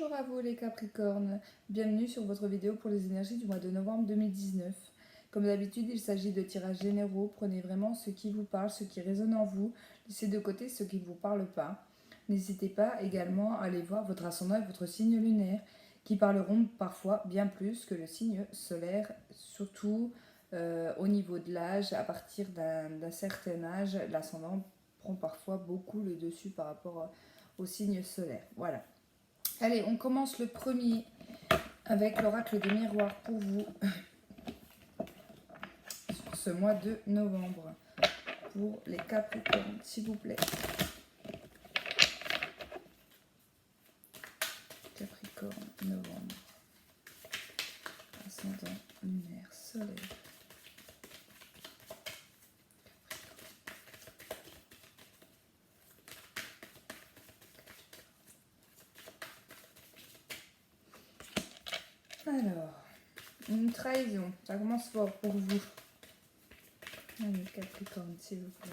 Bonjour à vous les Capricornes, bienvenue sur votre vidéo pour les énergies du mois de novembre 2019. Comme d'habitude, il s'agit de tirages généraux, prenez vraiment ce qui vous parle, ce qui résonne en vous, laissez de côté ce qui ne vous parle pas. N'hésitez pas également à aller voir votre ascendant et votre signe lunaire, qui parleront parfois bien plus que le signe solaire, surtout au niveau de l'âge. À partir d'un certain âge, l'ascendant prend parfois beaucoup le dessus par rapport au signe solaire. Voilà. Allez, on commence le premier avec l'oracle des miroirs pour vous sur ce mois de novembre. Pour les Capricornes, s'il vous plaît. Capricorne, novembre. Ascendant, lunaire, solaire. Alors, une trahison. Ça commence fort pour vous. Allez, Capricorne, s'il vous plaît.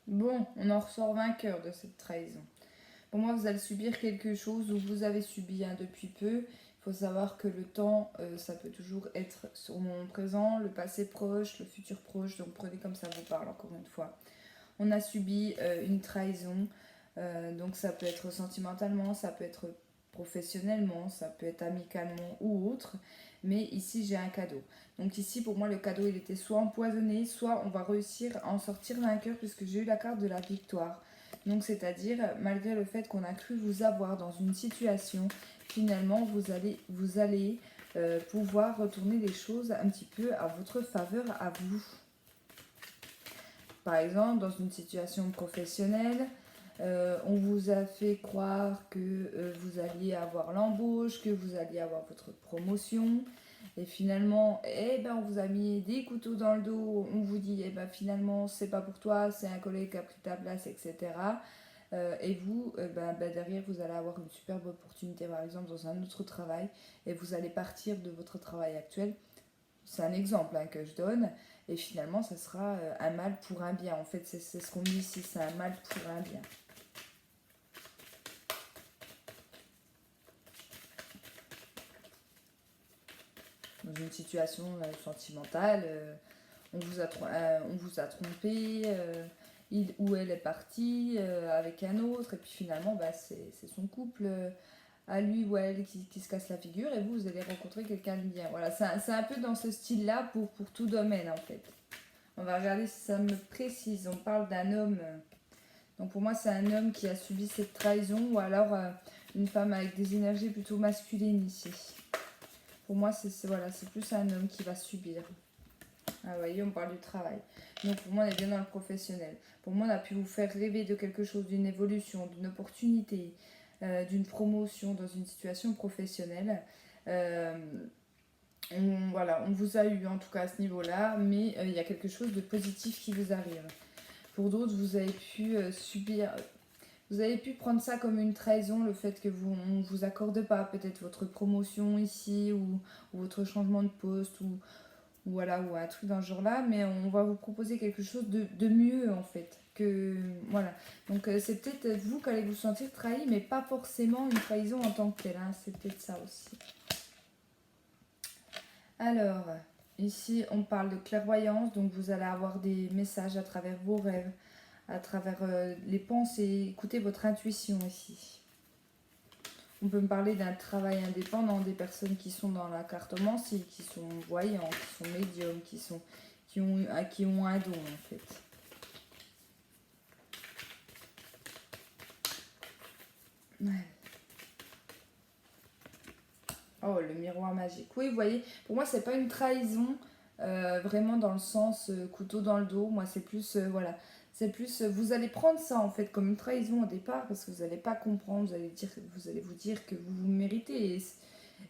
Bon, on en ressort vainqueur de cette trahison. Pour moi, vous allez subir quelque chose ou vous avez subi depuis peu. Il faut savoir que le temps, ça peut toujours être sur le moment présent, le passé proche, le futur proche. Donc prenez comme ça vous parle, encore une fois. On a subi une trahison. Donc ça peut être sentimentalement, ça peut être professionnellement, ça peut être amicalement ou autre. Mais ici, j'ai un cadeau. Donc ici, pour moi, le cadeau, il était soit empoisonné, soit on va réussir à en sortir vainqueur puisque j'ai eu la carte de la victoire. Donc c'est-à-dire, malgré le fait qu'on a cru vous avoir dans une situation, finalement, vous allez pouvoir retourner les choses un petit peu à votre faveur, à vous. Par exemple, dans une situation professionnelle, on vous a fait croire que vous alliez avoir l'embauche, que vous alliez avoir votre promotion. Et finalement, on vous a mis des couteaux dans le dos. On vous dit, finalement, c'est pas pour toi, c'est un collègue qui a pris ta place, etc. Et vous, derrière, vous allez avoir une superbe opportunité, par exemple, dans un autre travail. Et vous allez partir de votre travail actuel. C'est un exemple que je donne. Et finalement, ça sera un mal pour un bien. En fait, c'est ce qu'on dit ici, c'est un mal pour un bien. Dans une situation sentimentale, on vous a trompé, il ou elle est parti avec un autre, et puis finalement, c'est son couple à lui ou à elle qui se casse la figure, et vous allez rencontrer quelqu'un de bien. Voilà, c'est un peu dans ce style-là pour tout domaine, en fait. On va regarder si ça me précise. On parle d'un homme. Donc pour moi, c'est un homme qui a subi cette trahison, ou alors une femme avec des énergies plutôt masculines ici. Pour moi, c'est plus un homme qui va subir. Ah, vous voyez, on parle du travail. Donc pour moi, on est bien dans le professionnel. Pour moi, on a pu vous faire rêver de quelque chose, d'une évolution, d'une opportunité, d'une promotion dans une situation professionnelle. On vous a eu en tout cas à ce niveau-là, mais il y a quelque chose de positif qui vous arrive. Pour d'autres, vous avez pu subir... Vous avez pu prendre ça comme une trahison, le fait que on ne vous accorde pas peut-être votre promotion ici ou votre changement de poste ou un truc dans ce genre-là, mais on va vous proposer quelque chose de mieux en fait. Voilà. Donc c'est peut-être vous qui allez vous sentir trahi, mais pas forcément une trahison en tant que telle. C'est peut-être ça aussi. Alors, ici on parle de clairvoyance, donc vous allez avoir des messages à travers vos rêves, à travers les pensées, écoutez votre intuition ici. On peut me parler d'un travail indépendant, des personnes qui sont dans la cartomancie, qui sont voyants, qui sont médiums, qui ont un don en fait. Ouais. Oh, le miroir magique. Oui, vous voyez, pour moi, c'est pas une trahison, vraiment dans le sens couteau dans le dos. Moi, c'est plus, voilà, c'est plus, vous allez prendre ça en fait comme une trahison au départ parce que vous n'allez pas comprendre, vous allez vous dire que vous méritez.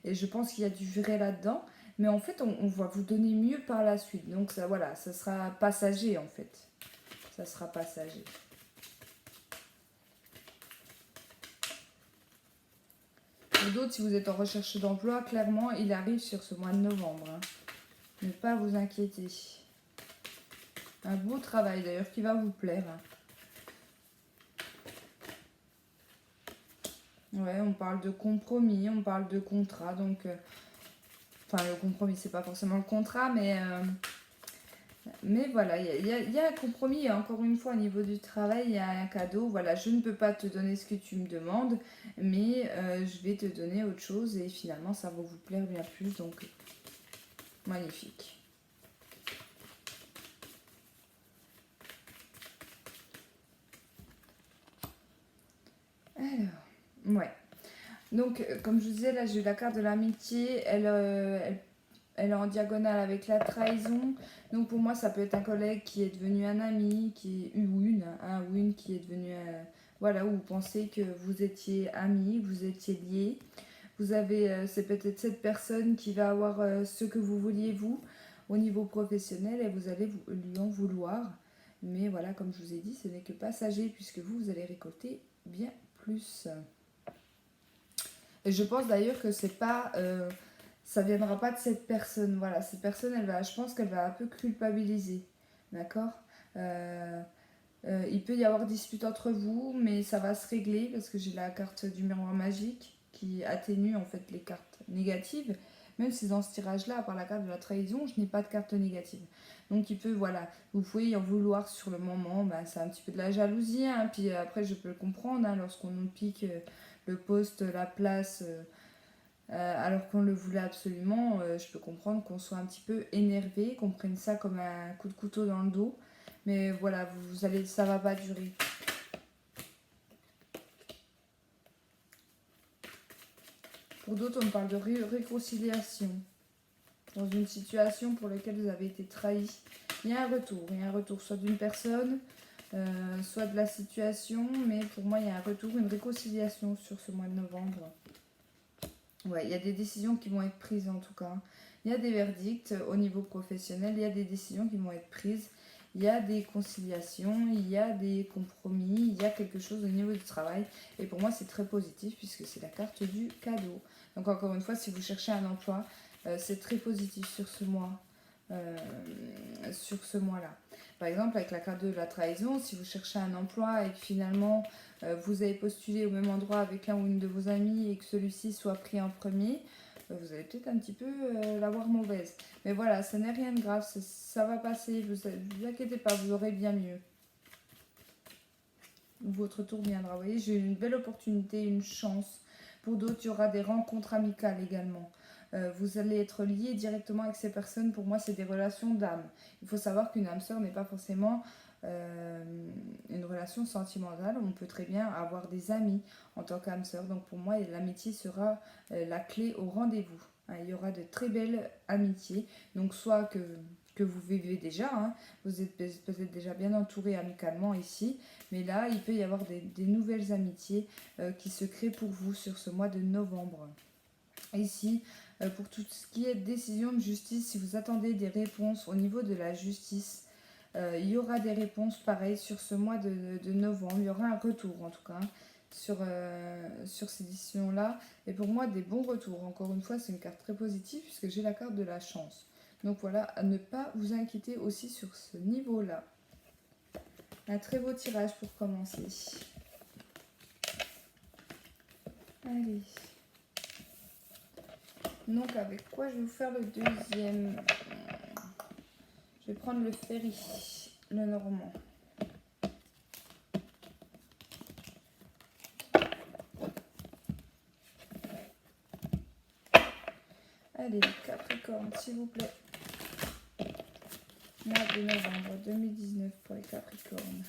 Et je pense qu'il y a du vrai là-dedans. Mais en fait, on va vous donner mieux par la suite. Donc, ça, voilà, ça sera passager en fait. Ça sera passager. Pour d'autres, si vous êtes en recherche d'emploi, clairement, il arrive sur ce mois de novembre. Hein. Ne pas vous inquiéter. Un beau travail d'ailleurs qui va vous plaire. Ouais, on parle de compromis, on parle de contrat. Donc, enfin, le compromis, c'est pas forcément le contrat, mais voilà, il y a un compromis. Et encore une fois, au niveau du travail, il y a un cadeau. Voilà, je ne peux pas te donner ce que tu me demandes, mais je vais te donner autre chose. Et finalement, ça va vous plaire bien plus. Donc, magnifique. Alors, ouais. Donc, comme je vous disais, là, j'ai eu la carte de l'amitié. Elle est en diagonale avec la trahison. Donc, pour moi, ça peut être un collègue qui est devenu un ami, ou une qui est devenue... voilà, où vous pensez que vous étiez amis, que vous étiez liés. Vous avez... c'est peut-être cette personne qui va avoir ce que vous vouliez, vous, au niveau professionnel, et vous allez lui en vouloir. Mais voilà, comme je vous ai dit, ce n'est que passager, puisque vous allez récolter bien plus. Et je pense d'ailleurs que c'est pas, ça viendra pas de cette personne. Voilà, cette personne, je pense qu'elle va un peu culpabiliser, d'accord. Il peut y avoir dispute entre vous, mais ça va se régler parce que j'ai la carte du miroir magique qui atténue en fait les cartes négatives. Même si dans ce tirage-là, à part la carte de la trahison, je n'ai pas de carte négative. Donc il peut, voilà, vous pouvez y en vouloir sur le moment, c'est un petit peu de la jalousie, hein, puis après je peux le comprendre, hein, lorsqu'on nous pique le poste, la place, alors qu'on le voulait absolument, je peux comprendre qu'on soit un petit peu énervé, qu'on prenne ça comme un coup de couteau dans le dos. Mais voilà, ça va pas durer. Pour d'autres, on parle de réconciliation. Dans une situation pour laquelle vous avez été trahi. Il y a un retour soit d'une personne, soit de la situation, mais pour moi, il y a un retour, une réconciliation sur ce mois de novembre. Ouais, il y a des décisions qui vont être prises en tout cas. Il y a des verdicts au niveau professionnel, il y a des décisions qui vont être prises. Il y a des conciliations, il y a des compromis, il y a quelque chose au niveau du travail. Et pour moi, c'est très positif puisque c'est la carte du cadeau. Donc encore une fois, si vous cherchez un emploi, c'est très positif sur ce mois. Sur ce mois-là. Par exemple, avec la carte de la trahison, si vous cherchez un emploi et que finalement vous avez postulé au même endroit avec l'un ou une de vos amis et que celui-ci soit pris en premier, vous allez peut-être un petit peu l'avoir mauvaise. Mais voilà, ça n'est rien de grave, ça va passer, vous inquiétez pas, vous aurez bien mieux. Votre tour viendra, vous voyez, j'ai une belle opportunité, une chance. Pour d'autres, il y aura des rencontres amicales également. Vous allez être lié directement avec ces personnes. Pour moi, c'est des relations d'âme. Il faut savoir qu'une âme sœur n'est pas forcément une relation sentimentale. On peut très bien avoir des amis en tant qu'âme sœur. Donc pour moi, l'amitié sera la clé au rendez-vous. Hein, il y aura de très belles amitiés. Donc soit que vous vivez déjà, hein, vous êtes peut-être déjà bien entouré amicalement ici, mais là, il peut y avoir des nouvelles amitiés qui se créent pour vous sur ce mois de novembre. Ici, pour tout ce qui est décision de justice, si vous attendez des réponses au niveau de la justice, il y aura des réponses pareilles sur ce mois de novembre. Il y aura un retour en tout cas sur ces décisions-là. Et pour moi, des bons retours. Encore une fois, c'est une carte très positive puisque j'ai la carte de la chance. Donc voilà, à ne pas vous inquiéter aussi sur ce niveau-là. Un très beau tirage pour commencer. Allez. Donc avec quoi je vais vous faire le deuxième? Je vais prendre le ferry, le normand. Allez, Capricorne, s'il vous plaît. Mois de novembre 2019 pour les Capricornes.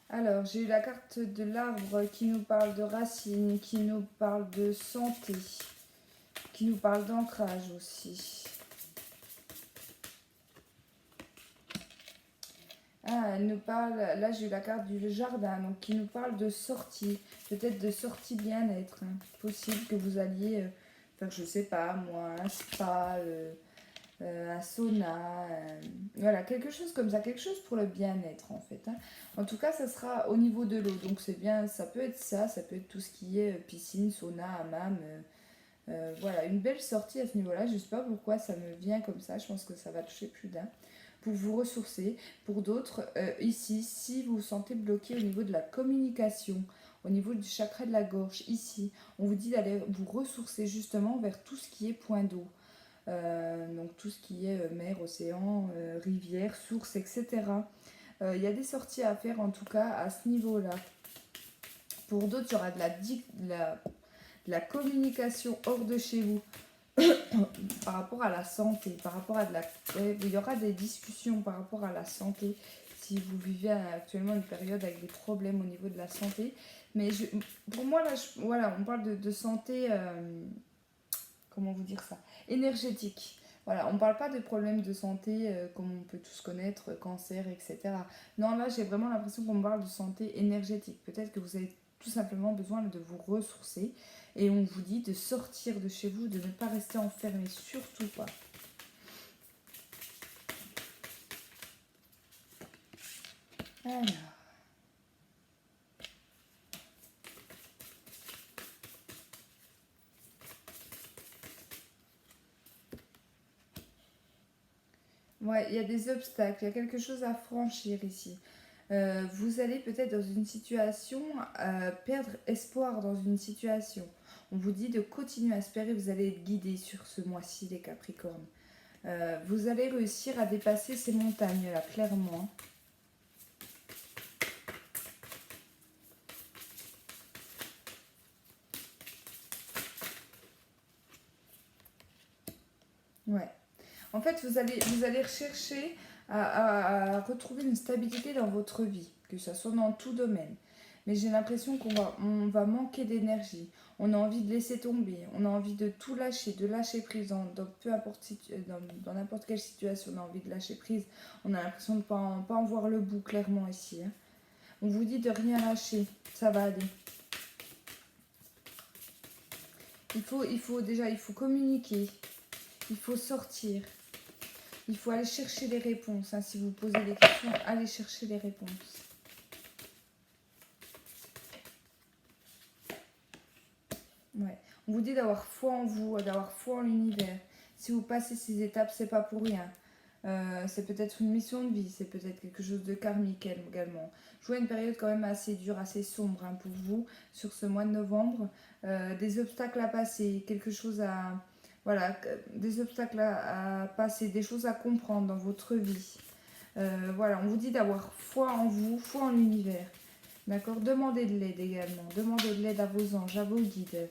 Alors, j'ai eu la carte de l'arbre qui nous parle de racines, qui nous parle de santé, qui nous parle d'ancrage aussi. Ah, elle nous parle, là j'ai eu la carte du jardin, donc qui nous parle de sortie, peut-être de sortie bien-être, hein. Possible que vous alliez faire, je sais pas moi, un spa, un sauna, voilà, quelque chose comme ça, quelque chose pour le bien-être en fait, hein. En tout cas, ça sera au niveau de l'eau, donc c'est bien, ça peut être ça, ça peut être tout ce qui est piscine, sauna, hammam, voilà, une belle sortie à ce niveau-là. Je ne sais pas pourquoi ça me vient comme ça, je pense que ça va toucher plus d'un. Pour vous ressourcer. Pour d'autres, ici, si vous vous sentez bloqué au niveau de la communication, au niveau du chakra de la gorge, ici, on vous dit d'aller vous ressourcer justement vers tout ce qui est point d'eau. Donc tout ce qui est mer, océan, rivière, source, etc. Il y a des sorties à faire en tout cas à ce niveau-là. Pour d'autres, il y aura de la communication hors de chez vous par rapport à la santé, par rapport à il y aura des discussions par rapport à la santé si vous vivez actuellement une période avec des problèmes au niveau de la santé. Mais pour moi, là, voilà, on parle de santé, comment vous dire ça, énergétique. Voilà, on ne parle pas de problèmes de santé comme on peut tous connaître, cancer, etc. Non, là, j'ai vraiment l'impression qu'on parle de santé énergétique. Peut-être que vous avez tout simplement besoin de vous ressourcer. Et on vous dit de sortir de chez vous, de ne pas rester enfermé, surtout pas. Alors. Ouais, il y a des obstacles, il y a quelque chose à franchir ici. Vous allez peut-être dans une situation perdre espoir dans une situation. On vous dit de continuer à espérer, vous allez être guidé sur ce mois-ci, les Capricornes. Vous allez réussir à dépasser ces montagnes-là, clairement. Ouais. En fait, vous allez rechercher à retrouver une stabilité dans votre vie, que ce soit dans tout domaine. Mais j'ai l'impression on va manquer d'énergie. On a envie de laisser tomber. On a envie de tout lâcher, de lâcher prise dans peu importe dans n'importe quelle situation. On a envie de lâcher prise. On a l'impression de ne pas en voir le bout clairement ici, hein. On vous dit de rien lâcher. Ça va aller. Il faut communiquer. Il faut sortir. Il faut aller chercher les réponses, hein. Si vous posez des questions, allez chercher les réponses. Ouais. On vous dit d'avoir foi en vous, d'avoir foi en l'univers. Si vous passez ces étapes, c'est pas pour rien. C'est peut-être une mission de vie, c'est peut-être quelque chose de karmique également. Je vois une période quand même assez dure, assez sombre, hein, pour vous sur ce mois de novembre. Des obstacles à passer, quelque chose à... Voilà, des obstacles à passer, des choses à comprendre dans votre vie. Voilà, on vous dit d'avoir foi en vous, foi en l'univers. D'accord. Demandez de l'aide également. Demandez de l'aide à vos anges, à vos guides,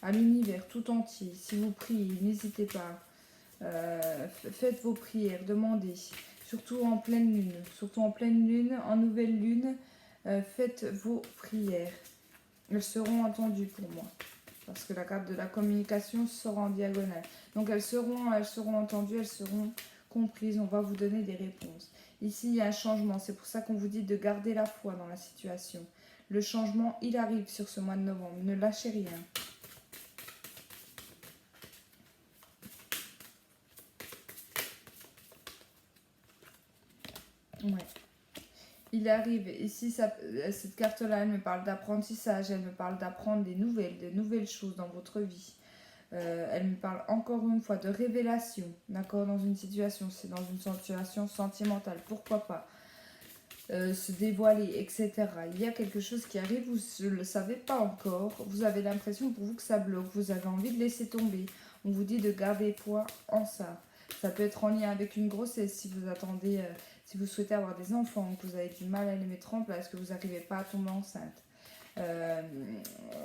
à l'univers tout entier. Si vous priez, n'hésitez pas. Faites vos prières, demandez. Surtout en pleine lune. Surtout en pleine lune, en nouvelle lune. Faites vos prières. Elles seront entendues pour moi. Parce que la carte de la communication sort en diagonale. Donc elles seront entendues, elles seront comprises. On va vous donner des réponses. Ici, il y a un changement. C'est pour ça qu'on vous dit de garder la foi dans la situation. Le changement, il arrive sur ce mois de novembre. Ne lâchez rien. Ouais. Il arrive. Ici, cette carte-là, elle me parle d'apprentissage. Elle me parle d'apprendre de nouvelles choses dans votre vie. Elle me parle encore une fois de révélation, d'accord, dans une situation, c'est dans une situation sentimentale, pourquoi pas, se dévoiler, etc. Il y a quelque chose qui arrive, vous ne le savez pas encore, vous avez l'impression pour vous que ça bloque, vous avez envie de laisser tomber, on vous dit de garder foi en ça. Ça peut être en lien avec une grossesse si vous attendez, si vous souhaitez avoir des enfants, que vous avez du mal à les mettre en place, que vous n'arrivez pas à tomber enceinte.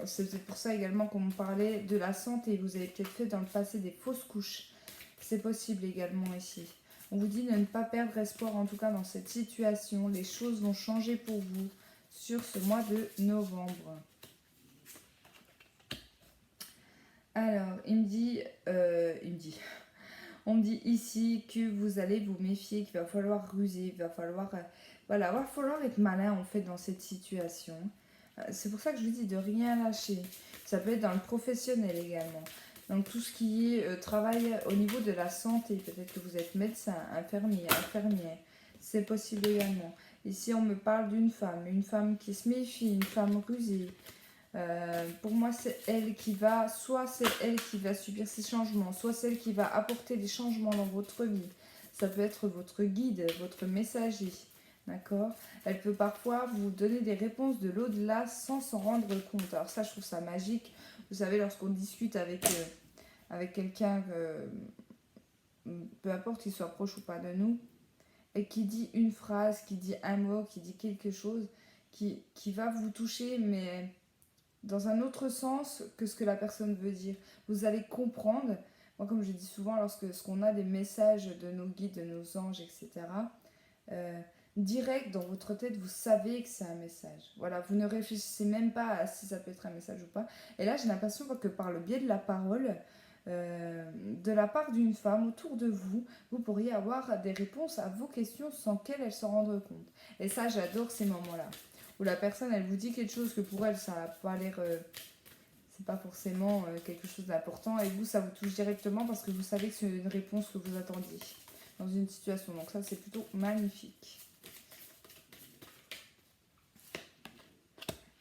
C'est pour ça également qu'on me parlait de la santé. Vous avez peut-être fait dans le passé des fausses couches. C'est possible également ici. On vous dit de ne pas perdre espoir, en tout cas dans cette situation. Les choses vont changer pour vous sur ce mois de novembre. Alors, on me dit ici que vous allez vous méfier, qu'il va falloir ruser, il va falloir Voilà, va falloir être malin en fait dans cette situation. C'est pour ça que je vous dis de rien lâcher. Ça peut être dans le professionnel également. Donc tout ce qui est travail au niveau de la santé, peut-être que vous êtes médecin, infirmier, infirmière, c'est possible également. Ici on me parle d'une femme, une femme qui se méfie, une femme rusée. Pour moi c'est elle qui va, soit c'est elle qui va subir ces changements, soit c'est elle qui va apporter des changements dans votre vie. Ça peut être votre guide, votre messager. D'accord? Elle peut parfois vous donner des réponses de l'au-delà sans s'en rendre compte. Alors ça, je trouve ça magique. Vous savez, lorsqu'on discute avec quelqu'un, peu importe qu'il soit proche ou pas de nous, et qui dit une phrase, qui dit un mot, qui dit quelque chose, qui va vous toucher, mais dans un autre sens que ce que la personne veut dire. Vous allez comprendre. Moi, comme je dis souvent, lorsque ce qu'on a des messages de nos guides, de nos anges, etc., direct dans votre tête, vous savez que c'est un message. Voilà, vous ne réfléchissez même pas à si ça peut être un message ou pas. Et là, j'ai l'impression que par le biais de la parole, de la part d'une femme autour de vous, vous pourriez avoir des réponses à vos questions sans qu'elle elle s'en rende compte. Et ça, j'adore ces moments-là. Où la personne, elle vous dit quelque chose que pour elle, ça n'a pas l'air... c'est pas forcément quelque chose d'important. Et vous, ça vous touche directement parce que vous savez que c'est une réponse que vous attendiez dans une situation. Donc ça, c'est plutôt magnifique.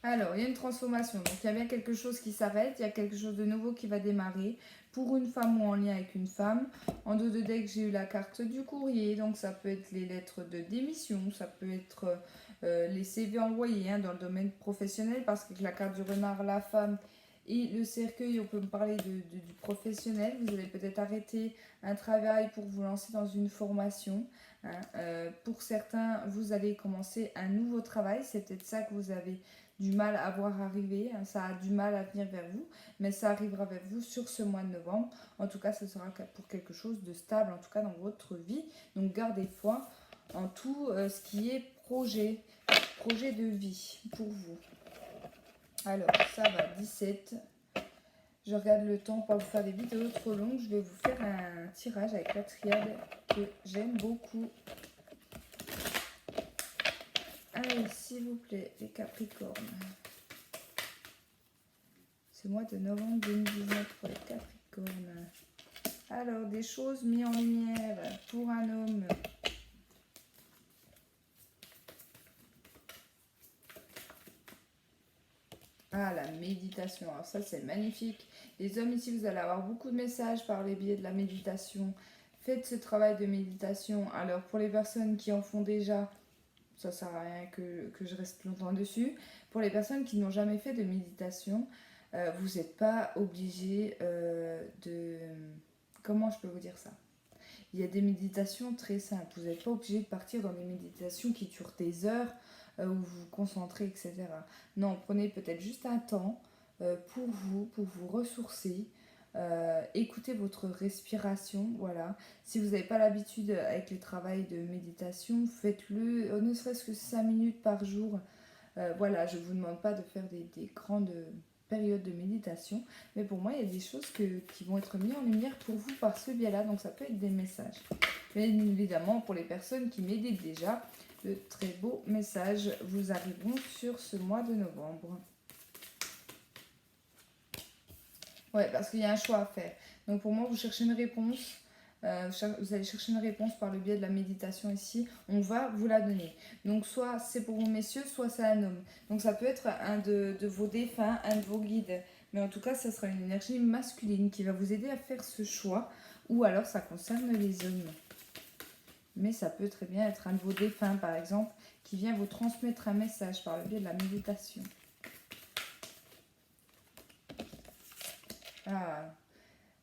Alors, il y a une transformation. Donc, il y a bien quelque chose qui s'arrête. Il y a quelque chose de nouveau qui va démarrer. Pour une femme ou en lien avec une femme. En dos de deck, j'ai eu la carte du courrier. Donc, ça peut être les lettres de démission. Ça peut être les CV envoyés dans le domaine professionnel. Parce que la carte du renard, la femme et le cercueil, on peut me parler du professionnel. Vous allez peut-être arrêter un travail pour vous lancer dans une formation. Pour certains, vous allez commencer un nouveau travail. C'est peut-être ça que vous avez du mal à voir arriver, ça a du mal à venir vers vous, mais ça arrivera vers vous sur ce mois de novembre. En tout cas, ce sera pour quelque chose de stable, en tout cas dans votre vie. Donc gardez foi en tout ce qui est projet de vie pour vous. Alors, ça va, 17. Je regarde le temps pour pas vous faire des vidéos trop longues. Je vais vous faire un tirage avec la triade que j'aime beaucoup. Allez, s'il vous plaît, les Capricornes. Ce mois de novembre 2019 pour les Capricornes. Alors, des choses mises en lumière pour un homme. Ah, la méditation. Alors ça, c'est magnifique. Les hommes ici, vous allez avoir beaucoup de messages par les biais de la méditation. Faites ce travail de méditation. Alors, pour les personnes qui en font déjà, ça sert à rien que je reste longtemps dessus. Pour les personnes qui n'ont jamais fait de méditation, vous n'êtes pas obligé de... Comment je peux vous dire ça? Il y a des méditations très simples. Vous n'êtes pas obligé de partir dans des méditations qui durent des heures, où vous vous concentrez, etc. Non, prenez peut-être juste un temps pour vous ressourcer. Écoutez votre respiration, voilà. Si vous n'avez pas l'habitude avec les travails de méditation, faites-le ne serait-ce que 5 minutes par jour. Voilà, je ne vous demande pas de faire des grandes périodes de méditation, mais pour moi, il y a des choses qui vont être mises en lumière pour vous par ce biais-là, donc ça peut être des messages. Bien évidemment, pour les personnes qui méditent déjà, de très beaux messages vous arriveront sur ce mois de novembre. Ouais, parce qu'il y a un choix à faire. Donc pour moi, vous cherchez une réponse. Vous allez chercher une réponse par le biais de la méditation ici. On va vous la donner. Donc soit c'est pour vous messieurs, soit c'est un homme. Donc ça peut être un de vos défunts, un de vos guides. Mais en tout cas, ça sera une énergie masculine qui va vous aider à faire ce choix. Ou alors ça concerne les hommes. Mais ça peut très bien être un de vos défunts, par exemple, qui vient vous transmettre un message par le biais de la méditation. Ah,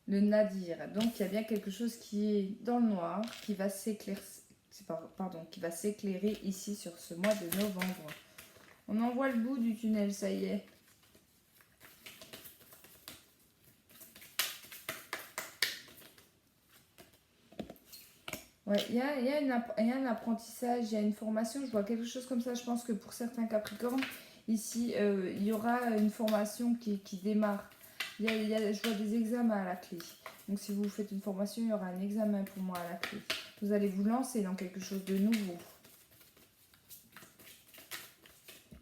le nadir. Donc, il y a bien quelque chose qui est dans le noir, qui va s'éclairer, qui va s'éclairer ici sur ce mois de novembre. On en voit le bout du tunnel, ça y est. Ouais, il y a un apprentissage, il y a une formation, je vois quelque chose comme ça. Je pense que pour certains Capricornes, ici, il y aura une formation qui démarre. Je vois des examens à la clé. Donc si vous faites une formation, il y aura un examen pour moi à la clé. Vous allez vous lancer dans quelque chose de nouveau.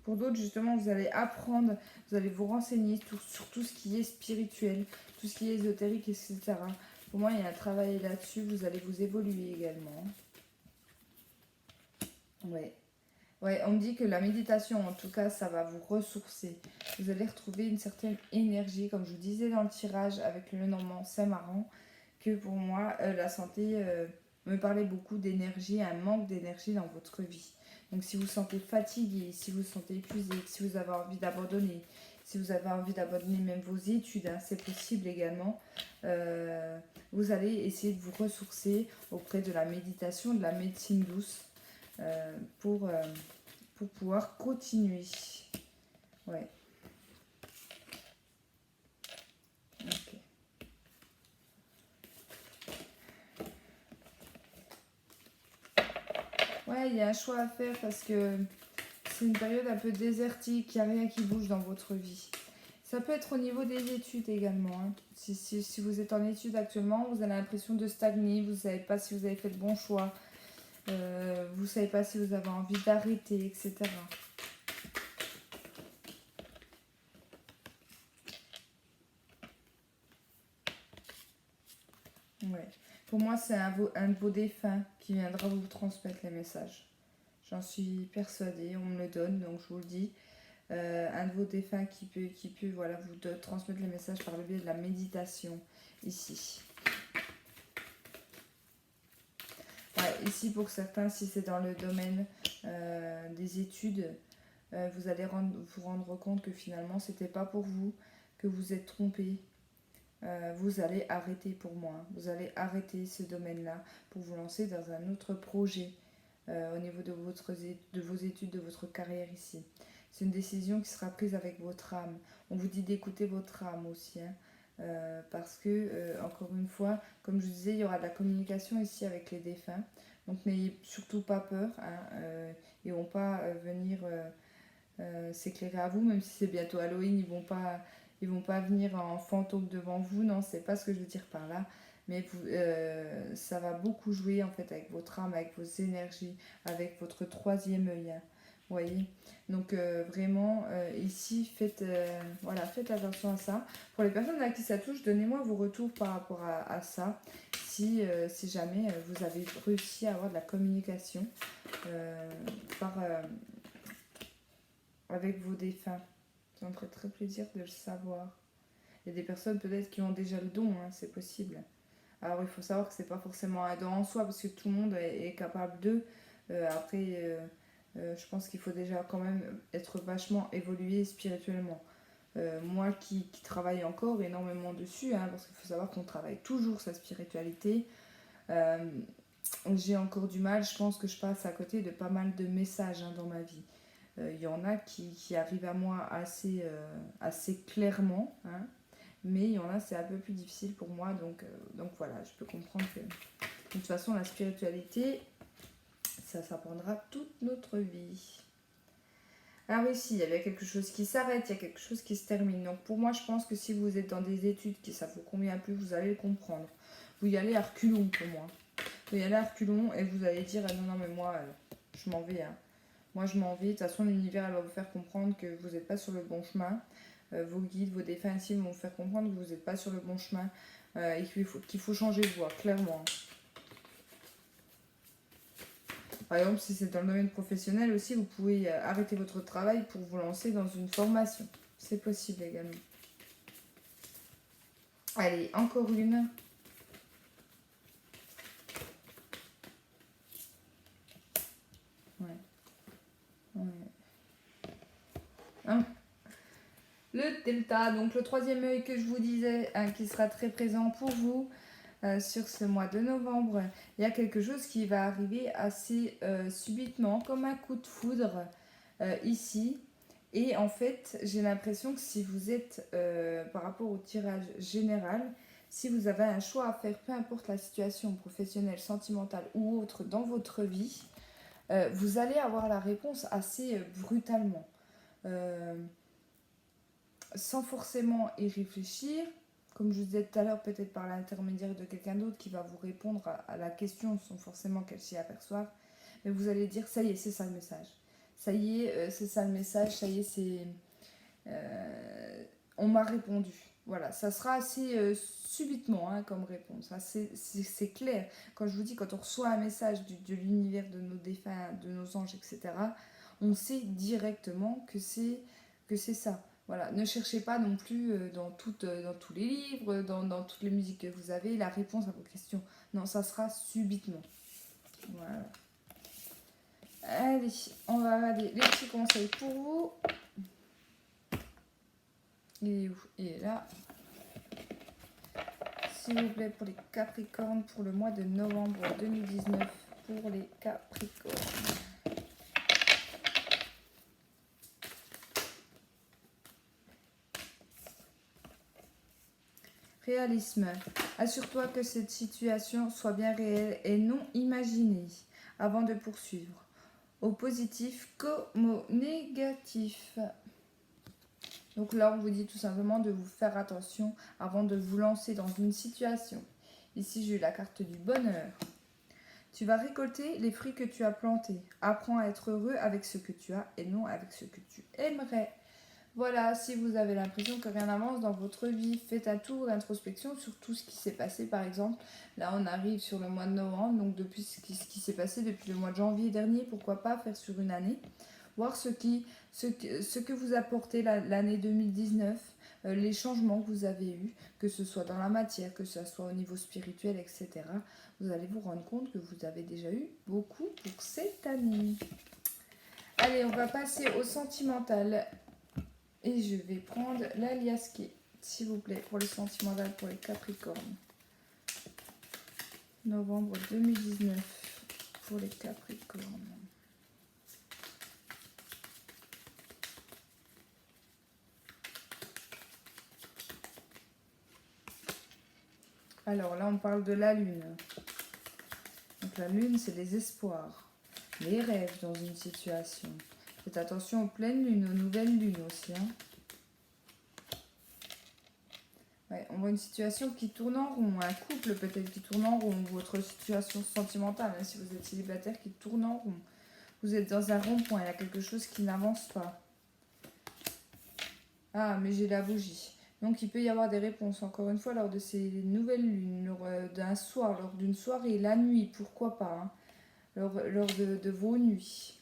Pour d'autres, justement, vous allez apprendre, vous allez vous renseigner sur tout ce qui est spirituel, tout ce qui est ésotérique, etc. Pour moi, il y a un travail là-dessus, vous allez vous évoluer également. Ouais. Ouais, on me dit que la méditation, en tout cas, ça va vous ressourcer. Vous allez retrouver une certaine énergie, comme je vous disais dans le tirage avec le Normand Saint-Maran, que pour moi, la santé me parlait beaucoup d'énergie, un manque d'énergie dans votre vie. Donc si vous vous sentez fatigué, si vous vous sentez épuisé, si vous avez envie d'abandonner, si vous avez envie d'abandonner même vos études, hein, c'est possible également, vous allez essayer de vous ressourcer auprès de la méditation, de la médecine douce, euh, pour, euh, pour pouvoir continuer. Ouais, ok. Ouais, il y a un choix à faire parce que c'est une période un peu désertique, il n'y a rien qui bouge dans votre vie. Ça peut être au niveau des études également, hein. Si vous êtes en études actuellement, vous avez l'impression de stagner, vous ne savez pas si vous avez fait le bon choix, vous ne savez pas si vous avez envie d'arrêter, etc. Ouais. Pour moi, c'est un de vos défunts qui viendra vous transmettre les messages. J'en suis persuadée, on me le donne, donc je vous le dis. Un de vos défunts qui peut voilà, vous transmettre les messages par le biais de la méditation, ici. Ouais, ici, pour certains, si c'est dans le domaine des études, vous allez vous rendre compte que finalement, c'était pas pour vous, que vous êtes trompé. Vous allez arrêter pour moi. Vous allez arrêter ce domaine-là pour vous lancer dans un autre projet au niveau de vos études, de votre carrière ici. C'est une décision qui sera prise avec votre âme. On vous dit d'écouter votre âme aussi, hein, parce que, encore une fois, comme je vous disais, il y aura de la communication ici avec les défunts. Donc n'ayez surtout pas peur, hein, ils ne vont pas venir s'éclairer à vous, même si c'est bientôt Halloween, ils vont pas venir en fantôme devant vous, non, c'est pas ce que je veux dire par là. Mais ça va beaucoup jouer en fait avec votre âme, avec vos énergies, avec votre troisième œil, hein. Vous voyez. Donc vraiment ici voilà, faites attention à ça. Pour les personnes à qui ça touche, donnez-moi vos retours par rapport à ça. Si jamais vous avez réussi à avoir de la communication par avec vos défunts. Ça me ferait très plaisir de le savoir. Il y a des personnes peut-être qui ont déjà le don, hein, c'est possible. Alors il faut savoir que c'est pas forcément un don en soi parce que tout le monde est capable d'eux. Après, je pense qu'il faut déjà quand même être vachement évolué spirituellement. Moi qui travaille encore énormément dessus, hein, parce qu'il faut savoir qu'on travaille toujours sa spiritualité, euh, j'ai encore du mal, je pense que je passe à côté de pas mal de messages, hein, dans ma vie. Il y en a qui arrivent à moi assez clairement, hein, mais il y en a c'est un peu plus difficile pour moi, donc voilà, je peux comprendre que de toute façon la spiritualité, ça s'apprendra toute notre vie. Alors ici, il y avait quelque chose qui s'arrête, il y a quelque chose qui se termine. Donc pour moi, je pense que si vous êtes dans des études qui ça vous convient plus, vous allez le comprendre. Vous y allez à reculons pour moi. Vous y allez à reculons et vous allez dire ah non, non, mais moi, je m'en vais, hein. Moi, je m'en vais. De toute façon, l'univers, elle va vous faire comprendre que vous n'êtes pas sur le bon chemin. Vos guides, vos défunts ici vont vous faire comprendre que vous n'êtes pas sur le bon chemin et qu'il faut changer de voie, clairement. Par exemple, si c'est dans le domaine professionnel aussi, vous pouvez arrêter votre travail pour vous lancer dans une formation. C'est possible également. Allez, encore une. Ouais. Ouais. Hein. Le delta, donc le troisième œil que je vous disais, hein, qui sera très présent pour vous sur ce mois de novembre. Il y a quelque chose qui va arriver assez subitement, comme un coup de foudre ici. Et en fait, j'ai l'impression que si vous êtes, par rapport au tirage général, si vous avez un choix à faire, peu importe la situation professionnelle, sentimentale ou autre dans votre vie, vous allez avoir la réponse assez brutalement. Euh, Sans forcément y réfléchir, comme je vous disais tout à l'heure, peut-être par l'intermédiaire de quelqu'un d'autre qui va vous répondre à la question sans forcément qu'elle s'y aperçoive, mais vous allez dire, ça y est, c'est ça le message. Ça y est, c'est ça le message, ça y est, on m'a répondu. Voilà, ça sera assez subitement hein, comme réponse. Hein. C'est clair. Quand je vous dis, quand on reçoit un message de l'univers, de nos défunts, de nos anges, etc., on sait directement que c'est ça. Voilà, ne cherchez pas non plus dans tous les livres, dans toutes les musiques que vous avez, la réponse à vos questions. Non, ça sera subitement. Voilà. Allez, on va regarder les petits conseils pour vous. Il est où? Il est là. S'il vous plaît, pour les Capricornes, pour le mois de novembre 2019, pour les Capricornes. Réalisme. Assure-toi que cette situation soit bien réelle et non imaginée avant de poursuivre. Au positif comme au négatif. Donc là, on vous dit tout simplement de vous faire attention avant de vous lancer dans une situation. Ici, j'ai eu la carte du bonheur. Tu vas récolter les fruits que tu as plantés. Apprends à être heureux avec ce que tu as et non avec ce que tu aimerais. Voilà, si vous avez l'impression que rien n'avance dans votre vie, faites un tour d'introspection sur tout ce qui s'est passé. Par exemple, là, on arrive sur le mois de novembre, donc depuis ce qui s'est passé depuis le mois de janvier dernier, pourquoi pas faire sur une année. Voir ce que vous apportez l'année 2019, les changements que vous avez eus, que ce soit dans la matière, que ce soit au niveau spirituel, etc. Vous allez vous rendre compte que vous avez déjà eu beaucoup pour cette année. Allez, on va passer au sentimental. Et je vais prendre l'aliasqué, s'il vous plaît, pour le sentimental pour les Capricornes. Novembre 2019 pour les Capricornes. Alors là, on parle de la lune. Donc la lune, c'est les espoirs, les rêves dans une situation. Faites attention aux pleines lunes, aux nouvelles lunes aussi. Hein. Ouais, on voit une situation qui tourne en rond, un couple peut-être qui tourne en rond, votre situation sentimentale, même si vous êtes célibataire, qui tourne en rond. Vous êtes dans un rond-point, il y a quelque chose qui n'avance pas. Ah, mais j'ai la bougie. Donc il peut y avoir des réponses, encore une fois, lors de ces nouvelles lunes, lors d'un soir, lors d'une soirée, la nuit, pourquoi pas, hein, lors de vos nuits.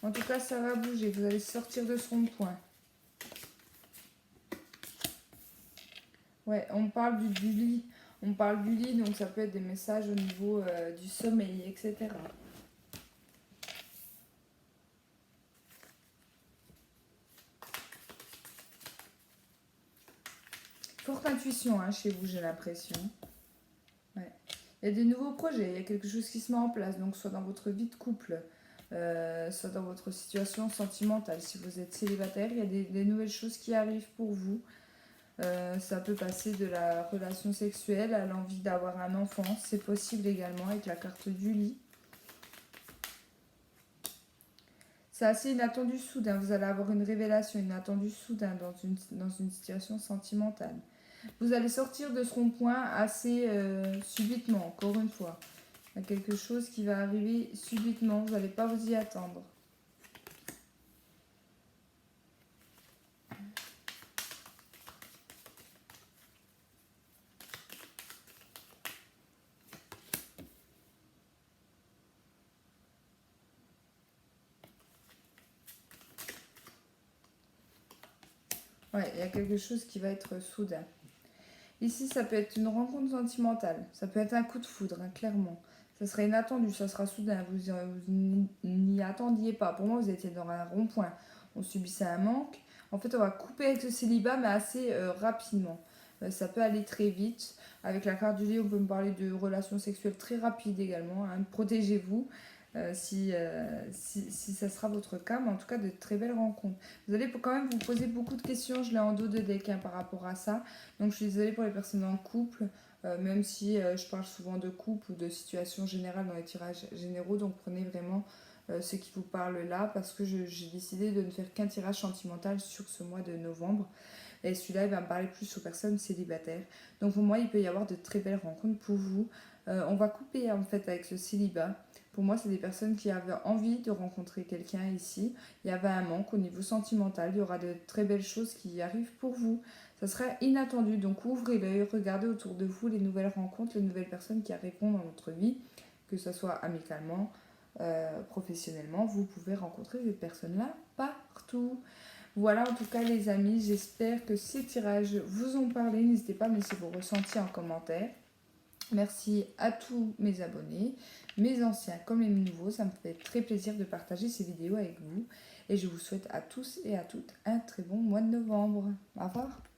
En tout cas, ça va bouger, vous allez sortir de ce rond-point. Ouais, on parle du lit. On parle du lit, donc ça peut être des messages au niveau du sommeil, etc. Forte intuition hein, chez vous, j'ai l'impression. Ouais. Il y a des nouveaux projets, il y a quelque chose qui se met en place, donc soit dans votre vie de couple, soit dans votre situation sentimentale. Si vous êtes célibataire, il y a des nouvelles choses qui arrivent pour vous. Ça peut passer de la relation sexuelle à l'envie d'avoir un enfant. C'est possible également avec la carte du lit. C'est assez inattendu soudain. Vous allez avoir une révélation inattendue soudain dans une situation sentimentale. Vous allez sortir de ce rond-point assez subitement, encore une fois. Il y a quelque chose qui va arriver subitement. Vous n'allez pas vous y attendre. Ouais, il y a quelque chose qui va être soudain. Ici, ça peut être une rencontre sentimentale. Ça peut être un coup de foudre, hein, clairement. Ça serait inattendu, ça sera soudain. Vous n'y attendiez pas. Pour moi, vous étiez dans un rond-point. On subissait un manque. En fait, on va couper avec le célibat, mais assez rapidement. Ça peut aller très vite. Avec la carte du lit, on peut me parler de relations sexuelles très rapides également. Hein. Protégez-vous si ça sera votre cas, mais en tout cas de très belles rencontres. Vous allez quand même vous poser beaucoup de questions, je l'ai en dos de deck hein, par rapport à ça. Donc je suis désolée pour les personnes en couple, même si je parle souvent de couple ou de situation générale dans les tirages généraux, donc prenez vraiment ce qui vous parle là, parce que j'ai décidé de ne faire qu'un tirage sentimental sur ce mois de novembre. Et celui-là, il va me parler plus aux personnes célibataires. Donc pour moi, il peut y avoir de très belles rencontres pour vous. On va couper en fait avec le célibat. Pour moi, c'est des personnes qui avaient envie de rencontrer quelqu'un ici. Il y avait un manque au niveau sentimental. Il y aura de très belles choses qui arrivent pour vous. Ça sera inattendu. Donc ouvrez l'œil, regardez autour de vous les nouvelles rencontres, les nouvelles personnes qui arriveront dans votre vie, que ce soit amicalement, professionnellement. Vous pouvez rencontrer ces personnes-là partout. Voilà, en tout cas les amis, j'espère que ces tirages vous ont parlé. N'hésitez pas à me laisser vos ressentis en commentaire. Merci à tous mes abonnés, mes anciens comme les nouveaux. Ça me fait très plaisir de partager ces vidéos avec vous. Et je vous souhaite à tous et à toutes un très bon mois de novembre. Au revoir.